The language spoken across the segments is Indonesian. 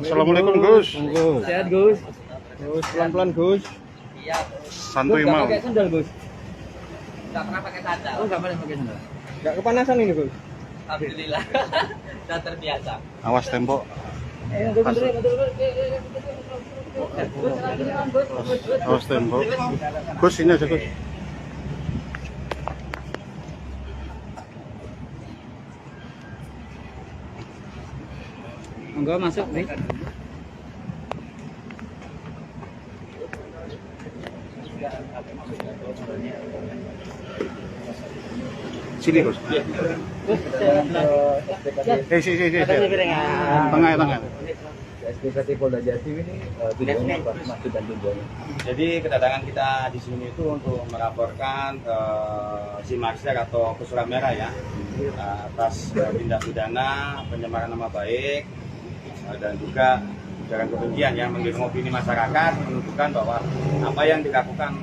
Assalamualaikum Gus. Sehat Gus. Gus, pelan-pelan Gus. Iya. Santuy Gus, mau. pakai sandal Gus. Nggak pernah pakai sandal. Oh nggak pernah pakai sandal. Gak kepanasan ini Gus? Alhamdulillah. Sudah terbiasa. Awas tembok. Gus, Awas tembok. Gus ini aja Gus. Monggo masuk nih. Sini Gus. Sini. Tengah. SPKT Polda Jatim ini tujuannya apa? Maksud dan tujuannya? Jadi kedatangan kita di sini itu untuk melaporkan si Maxer atau Pesulap Merah ya atas tindak pidana pencemaran nama baik dan juga ujaran kebencian yang menggiring opini masyarakat menunjukkan bahwa apa yang dilakukan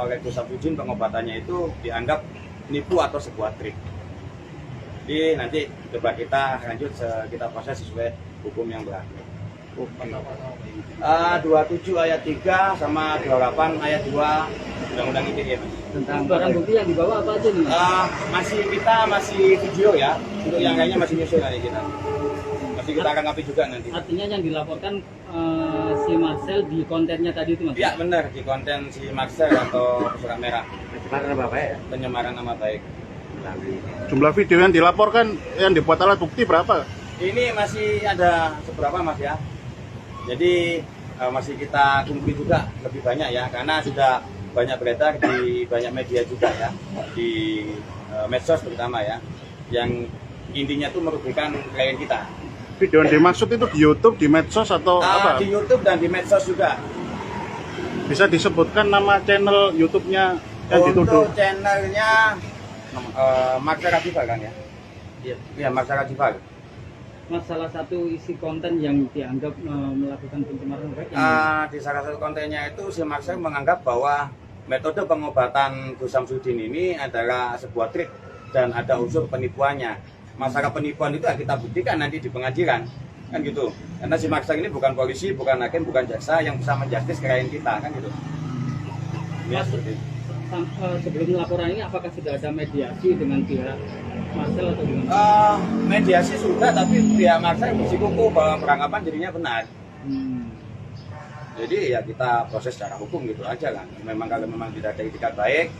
oleh Gus Samsudin pengobatannya itu dianggap nipu atau sebuah trik. Jadi nanti coba kita lanjut kita proses sesuai hukum yang berlaku. 27 ayat 3 sama 28 ayat 2 Undang-Undang ITE. Tentang barang bukti yang dibawa apa aja nih? Masih video ya. Untuk yang lainnya masih nyusul nanti kita. Masih kita akan ngapi juga nanti. Artinya yang dilaporkan si Marcel di kontennya tadi itu Mas? Ya benar, di konten si Maxer atau Pesulap Merah. Pencemaran nama baik ya? Pencemaran nama baik. Jumlah video yang dilaporkan yang dibuat alat bukti berapa? Ini masih ada seberapa Mas ya? Jadi masih kita kumpuli juga lebih banyak ya, karena sudah banyak beredar di banyak media juga ya, di medsos terutama ya, yang intinya tuh merugikan klien kita. Video yang dimaksud itu di YouTube, di medsos atau apa? Di YouTube dan di medsos juga. Bisa disebutkan nama channel YouTube-nya yang dituduh? Untuk channelnya Maxer Radifal kan ya? Iya, Maxer Radifal. Mas, salah satu isi konten yang dianggap melakukan pencemaran baik Di salah satu kontennya itu si Maxer menganggap bahwa metode pengobatan Gus Samsudin ini adalah sebuah trik dan ada unsur penipuannya. Masalah penipuan itu kita buktikan nanti di pengadilan kan gitu. Karena si Maxer ini bukan polisi, bukan hakim, bukan jaksa yang bisa menjustis klien kita kan gitu. Ya, seperti itu. Sebelum laporan ini apakah sudah ada mediasi dengan pihak Marcel atau dengan mediasi sudah, tapi pihak Maxer bersikukuh bahwa peranggapan dirinya benar. Jadi ya kita proses secara hukum gitu aja kan. Memang kalau memang tidak ada itikat baik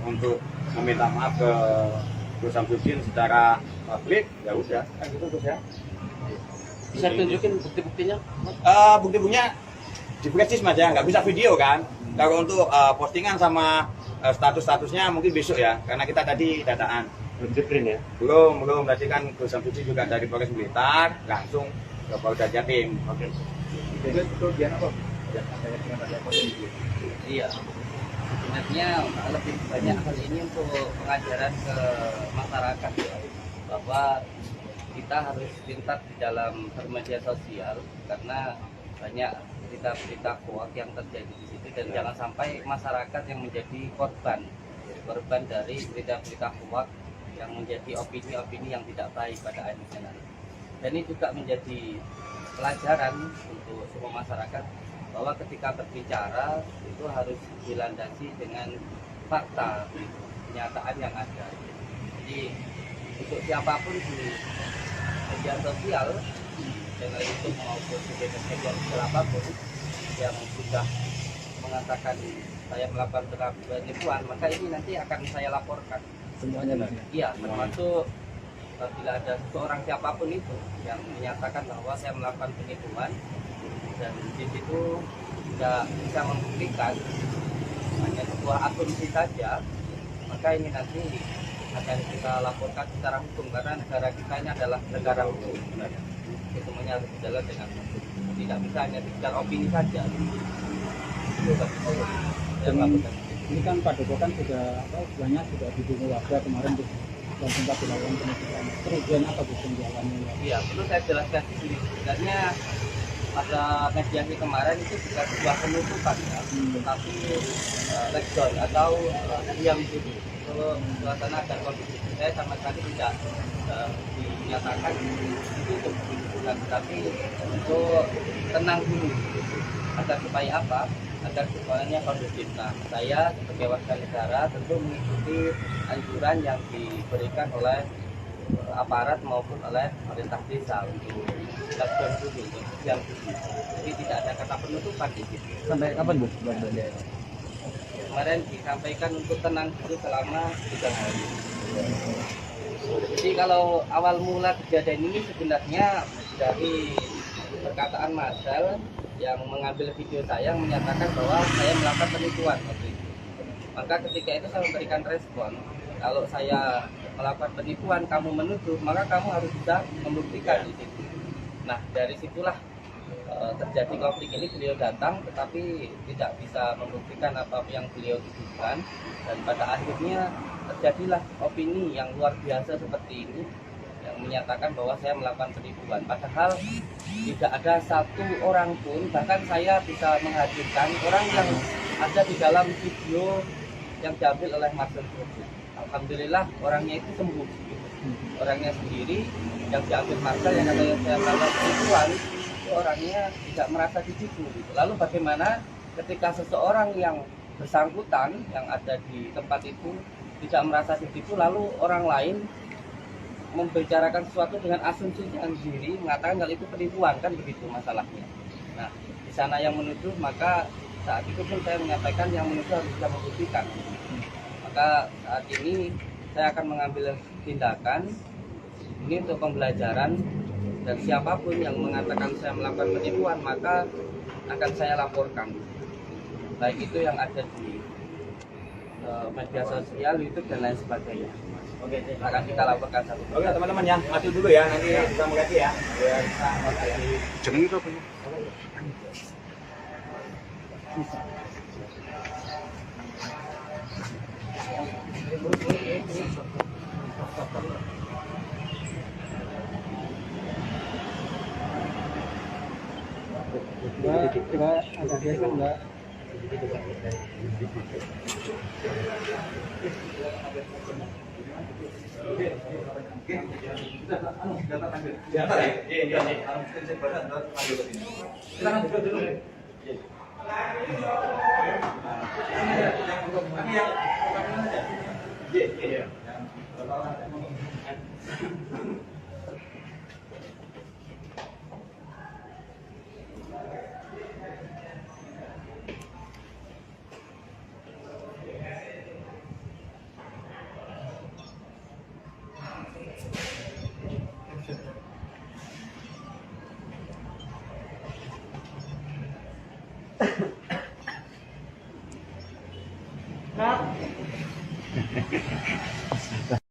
untuk meminta maaf ke Gus Samsudin secara publik, ya udah kan gitu Gus ya. Bisa tunjukin bukti-buktinya? Bukti-buktinya di flash Mas ya, nggak bisa video kan. Kalau untuk postingan sama status-statusnya mungkin besok ya, karena kita tadi dataan. Belum di print ya? Belum. Tadi kan Gus Samsudin juga dari Polres Blitar langsung ke Polda Jatim. Oke. Jadi itu dia apa? Ya, dengan ada posisi. Iya. Sebenarnya lebih banyak hal ini untuk pengajaran ke masyarakat ya, bahwa kita harus pintar di dalam bermedia sosial karena banyak berita-berita hoax yang terjadi di situ dan jangan sampai masyarakat yang menjadi korban dari berita-berita hoax yang menjadi opini-opini yang tidak baik pada akhirnya. Dan ini juga menjadi pelajaran untuk semua masyarakat bahwa ketika berbicara itu harus dilandasi dengan fakta, kenyataan yang ada. Jadi untuk siapapun di media sosial, channel YouTube maupun media sosial apapun yang sudah mengatakan saya melakukan penipuan, maka ini nanti akan saya laporkan Semuanya Mas. iya, termasuk bila ada seseorang siapapun itu yang menyatakan bahwa saya melakukan penipuan dan di situ tidak bisa membuktikan, hanya sebuah asumsi saja, maka ini nanti akan kita laporkan secara hukum karena negara kita ini adalah negara hukum. Semuanya harus berjalan dengan hukum, tidak bisa hanya sekedar opini saja. ini kan Pak Depokan sudah banyak sudah didukung warga kemarin dan sempat dilakukan penyelidikan. Kerugian apa Gus yang dialami? Iya, perlu saya jelaskan di sini. Sebenarnya pada mediasi kemarin itu bukan sebuah penutupan ya, tetapi lockdown atau diam dulu. Kalau suasana agar kondisi saya sama sekali tidak dinyatakan ditutup, tapi untuk tenang dulu. Agar supaya apa? Agar semuanya kondusif. Nah, saya sebagai warga negara tentu mengikuti anjuran yang diberikan oleh aparat maupun oleh pemerintah desa untuk lockdown dulu, untuk diam dulu. Jadi tidak ada kata penutupan di situ. Sampai kapan Bu? Kemarin disampaikan untuk tenang dulu selama 3 hari. Jadi kalau awal mula kejadian ini sebenarnya dari perkataan Marcel yang mengambil video saya menyatakan bahwa saya melakukan penipuan waktu itu. Maka ketika itu saya memberikan respon, kalau saya melakukan penipuan, kamu menuduh, maka kamu harus bisa membuktikan di situ. Nah, dari situlah terjadi konflik ini. Beliau datang tetapi tidak bisa membuktikan apa yang beliau tuduhkan, dan pada akhirnya terjadilah opini yang luar biasa seperti ini yang menyatakan bahwa saya melakukan penipuan, padahal tidak ada satu orang pun, bahkan saya bisa menghadirkan orang yang ada di dalam video yang diambil oleh Marcel tersebut. Alhamdulillah orangnya itu sembuh, orangnya sendiri yang diambil Marcel yang katanya saya melakukan penipuan, itu orangnya tidak merasa ditipu gitu. Lalu bagaimana ketika seseorang yang bersangkutan yang ada di tempat itu tidak merasa ditipu, lalu orang lain membicarakan sesuatu dengan asumsinya sendiri, mengatakan kalau itu penipuan, kan begitu masalahnya. Nah, di sana yang menuduh, maka saat itu pun saya menyampaikan yang menuduh harus bisa membuktikan. Maka saat ini saya akan mengambil tindakan ini untuk pembelajaran, dan siapapun yang mengatakan saya melakukan penipuan maka akan saya laporkan, baik itu yang ada di media sosial, YouTube dan lain sebagainya. Oke, Akan kita laporkan satu. oke teman-teman ya, mati dulu ya, nanti kita mengganti ya. Biar bisa ya. Jeneng itu apa ya? Enggak ada biasa enggak.